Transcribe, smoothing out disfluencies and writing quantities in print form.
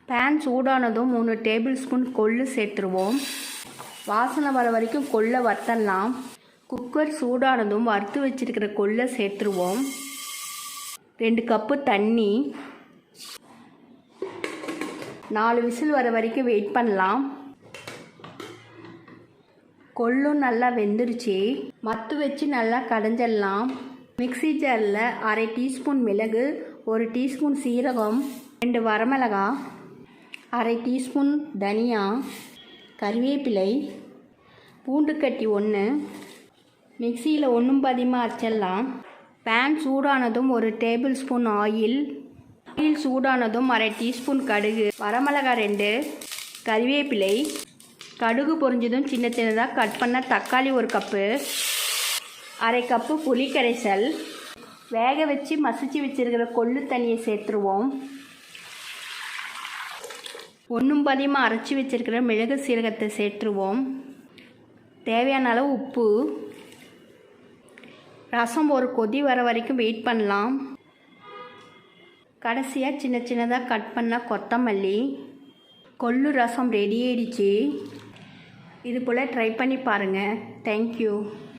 Pan சூடானதும் 3 table spoon கொள்ளு சேர்த்துருவோம். வாசனை வர வரைக்கும் கொள்ளை வறுத்தரலாம். குக்கர் சூடானதும் வறுத்து வச்சிருக்கிற கொள்ளை சேர்த்துருவோம். 2 கப்பு தண்ணி. 4 விசில் வர வரைக்கும் வெயிட் பண்ணலாம். கொள்ளும் நல்லா வெந்துருச்சு. மத்து வச்சு நல்லா கடைஞ்சிடலாம். மிக்ஸி ஜாரில் 1/2 டீஸ்பூன் மிளகு, 1 டீஸ்பூன் சீரகம், 2 வரமிளகாய், 1/2 டீஸ்பூன் தனியா, கறிவேப்பிலை, பூண்டு கட்டி 1. மிக்சியில் ஒன்றும் பாதியமாக அரைச்சிடலாம். பேன் சூடானதும் 1 டேபிள் ஸ்பூன் ஆயில். ஆயில் சூடானதும் 1/2 டீஸ்பூன் கடுகு, வரமிளகாய் 2, கறிவேப்பிலை. கடுகு பொரிஞ்சதும் சின்ன சின்னதாக கட் பண்ண தக்காளி 1 கப்பு, 1/2 கப்பு புளி கரைசல். வேக வச்சு மசிச்சு வச்சுருக்கிற கொள்ளு தண்ணியை சேர்த்துருவோம். ஒன்றும் பாதியமாக அரைச்சி வச்சுருக்கிற மிளகு சீரகத்தை சேர்த்துருவோம். தேவையான அளவு உப்பு. ரசம் ஒரு கொதி வர வரைக்கும் வெயிட் பண்ணலாம். கடைசியாக சின்ன சின்னதாக கட் பண்ண கொத்தமல்லி. கொள்ளு ரசம் ரெடி ஆயிடுச்சு. இது போல் ட்ரை பண்ணி பாருங்கள். தேங்க்யூ.